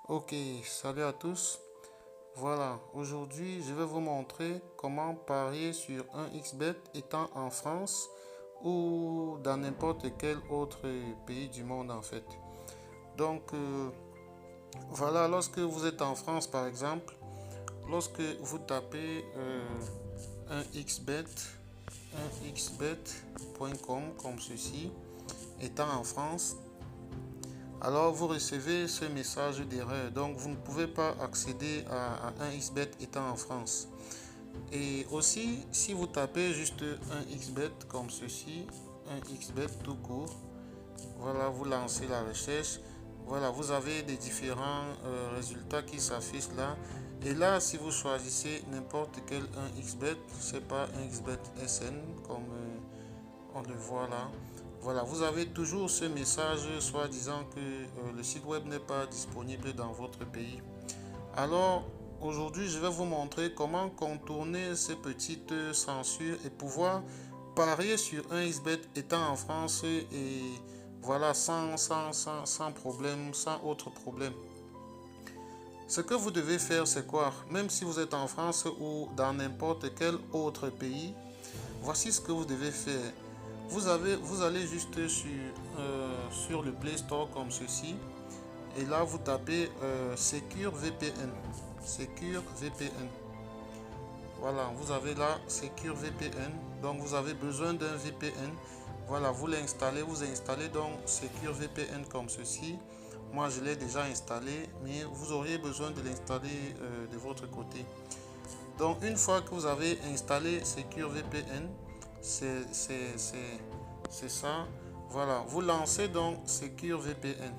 Ok, salut à tous. Voilà, aujourd'hui je vais vous montrer comment parier sur un XBet étant en France ou dans n'importe quel autre pays du monde en fait. Donc voilà, lorsque vous êtes en France par exemple, lorsque vous tapez un XBet, un xbet.com comme ceci, étant en France, alors vous recevez ce message d'erreur. Donc vous ne pouvez pas accéder à un XBet étant en France. Et aussi, si vous tapez juste un XBet comme ceci, un XBet tout court, voilà, vous lancez la recherche. Voilà, vous avez des différents résultats qui s'affichent là. Et là, si vous choisissez n'importe quel un XBet, c'est pas un XBet SN comme on le voit là. Voilà, vous avez toujours ce message soit disant que le site web n'est pas disponible dans votre pays. Alors, aujourd'hui, je vais vous montrer comment contourner ces petites censures et pouvoir parier sur un XBet étant en France et voilà, sans problème, sans autre problème. Ce que vous devez faire, c'est quoi? Même si vous êtes en France ou dans n'importe quel autre pays, voici ce que vous devez faire. Vous allez juste sur le Play Store comme ceci. Et là, vous tapez Secure VPN. Secure VPN. Voilà, vous avez là Secure VPN. Donc, vous avez besoin d'un VPN. Voilà, vous l'installez. Vous installez donc Secure VPN comme ceci. Moi, je l'ai déjà installé, mais vous auriez besoin de l'installer de votre côté. Donc, une fois que vous avez installé Secure VPN, c'est ça. Voilà, vous lancez donc Secure VPN.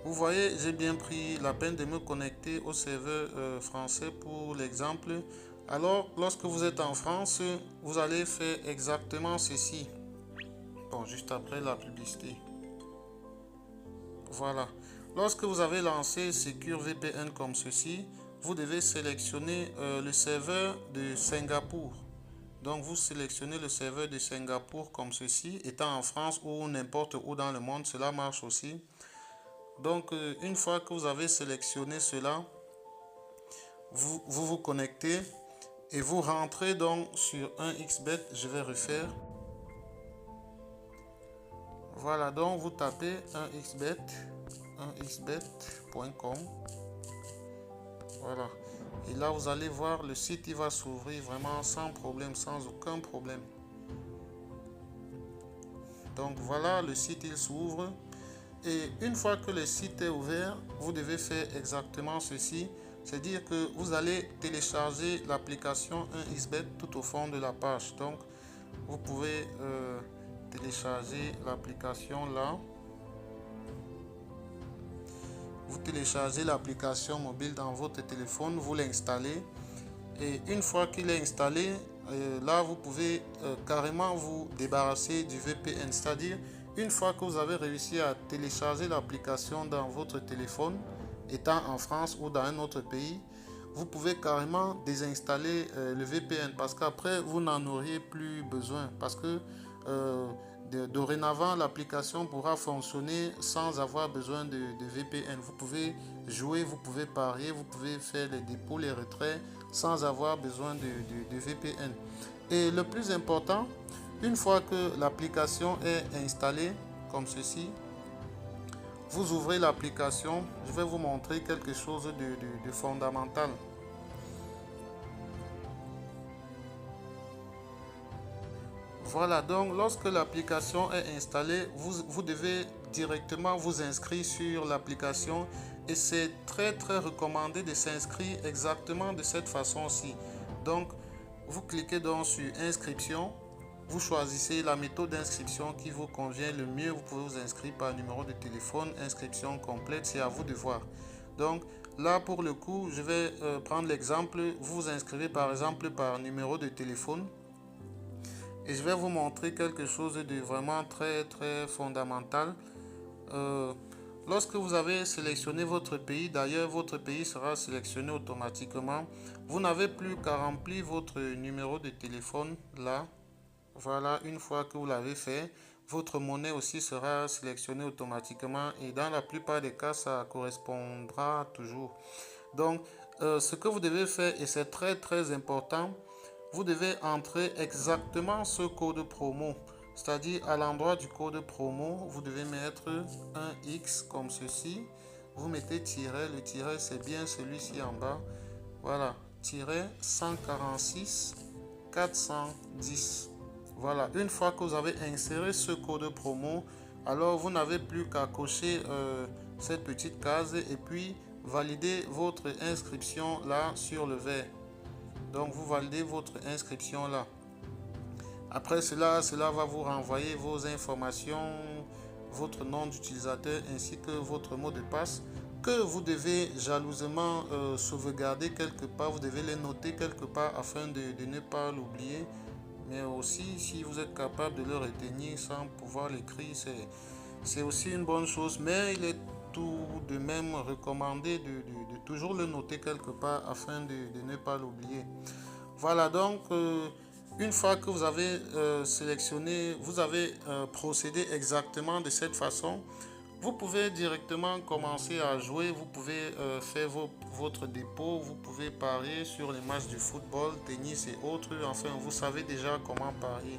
Vous voyez, j'ai bien pris la peine de me connecter au serveur français pour l'exemple. Alors, lorsque vous êtes en France, vous allez faire exactement ceci. Bon, juste après la publicité. Voilà. Lorsque vous avez lancé Secure VPN comme ceci, vous devez sélectionner le serveur de Singapour. Donc, vous sélectionnez le serveur de Singapour comme ceci, étant en France ou n'importe où dans le monde, cela marche aussi. Donc, une fois que vous avez sélectionné cela, vous connectez et vous rentrez donc sur un XBet. Je vais refaire. Voilà, donc vous tapez un xbet.com. Voilà. Et là, vous allez voir, le site il va s'ouvrir vraiment sans problème, sans aucun problème. Donc voilà, le site il s'ouvre. Et une fois que le site est ouvert, vous devez faire exactement ceci. C'est-à-dire que vous allez télécharger l'application 1xBet tout au fond de la page. Donc, vous pouvez télécharger l'application là. Vous téléchargez l'application mobile dans votre téléphone, vous l'installez. Et une fois qu'il est installé, là, vous pouvez carrément vous débarrasser du VPN. C'est-à-dire, une fois que vous avez réussi à télécharger l'application dans votre téléphone, étant en France ou dans un autre pays, vous pouvez carrément désinstaller le VPN parce qu'après, vous n'en auriez plus besoin. Parce que dorénavant, l'application pourra fonctionner sans avoir besoin de VPN. Vous pouvez jouer, vous pouvez parier, vous pouvez faire les dépôts, les retraits sans avoir besoin de VPN. Et le plus important, une fois que l'application est installée, comme ceci, vous ouvrez l'application. Je vais vous montrer quelque chose de fondamental. Voilà, donc lorsque l'application est installée, vous devez directement vous inscrire sur l'application et c'est très recommandé de s'inscrire exactement de cette façon-ci. Donc, vous cliquez donc sur inscription, vous choisissez la méthode d'inscription qui vous convient le mieux. Vous pouvez vous inscrire par numéro de téléphone, inscription complète, c'est à vous de voir. Donc, là pour le coup, je vais prendre l'exemple, vous vous inscrivez par exemple par numéro de téléphone. Et je vais vous montrer quelque chose de vraiment très fondamental. Euh, Lorsque vous avez sélectionné votre pays, d'ailleurs votre pays sera sélectionné automatiquement. Vous n'avez plus qu'à remplir votre numéro de téléphone là. Voilà, une fois que vous l'avez fait, votre monnaie aussi sera sélectionnée automatiquement et dans la plupart des cas, ça correspondra toujours. Donc, ce que vous devez faire, et c'est très très important, vous devez entrer exactement ce code promo. C'est-à-dire à l'endroit du code promo, vous devez mettre un X comme ceci. Vous mettez tiret, le tiret c'est bien celui-ci en bas. Voilà, tiret 146 410. Voilà, une fois que vous avez inséré ce code promo, alors vous n'avez plus qu'à cocher cette petite case et puis valider votre inscription là sur le vert. Donc vous validez votre inscription là. Après cela, cela va vous renvoyer vos informations, votre nom d'utilisateur ainsi que votre mot de passe que vous devez jalousement sauvegarder quelque part. Vous devez les noter quelque part afin de ne pas l'oublier. Mais aussi, si vous êtes capable de le retenir sans pouvoir l'écrire, c'est aussi une bonne chose. Mais il est tout de même recommandé de toujours le noter quelque part afin de ne pas l'oublier. Voilà donc, une fois que vous avez sélectionné, vous avez procédé exactement de cette façon, vous pouvez directement commencer à jouer, vous pouvez faire votre dépôt, vous pouvez parier sur les matchs de football, tennis et autres. Enfin, vous savez déjà comment parier.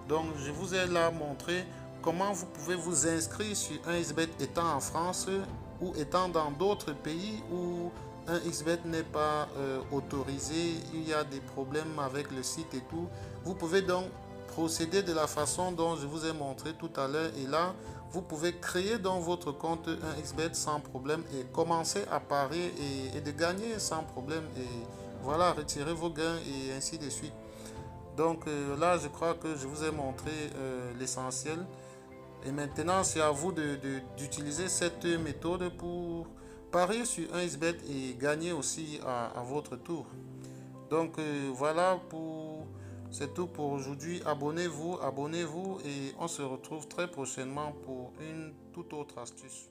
Donc, je vous ai là montré comment vous pouvez vous inscrire sur un XBet étant en France ou étant dans d'autres pays où un XBet n'est pas autorisé, il y a des problèmes avec le site et tout. Vous pouvez donc procéder de la façon dont je vous ai montré tout à l'heure et là, vous pouvez créer dans votre compte un XBet sans problème et commencer à parier et de gagner sans problème et voilà, retirer vos gains et ainsi de suite. Donc là, je crois que je vous ai montré l'essentiel. Et maintenant, c'est à vous d'utiliser cette méthode pour parier sur un XBet et gagner aussi à votre tour. Donc voilà, c'est tout pour aujourd'hui. Abonnez-vous et on se retrouve très prochainement pour une toute autre astuce.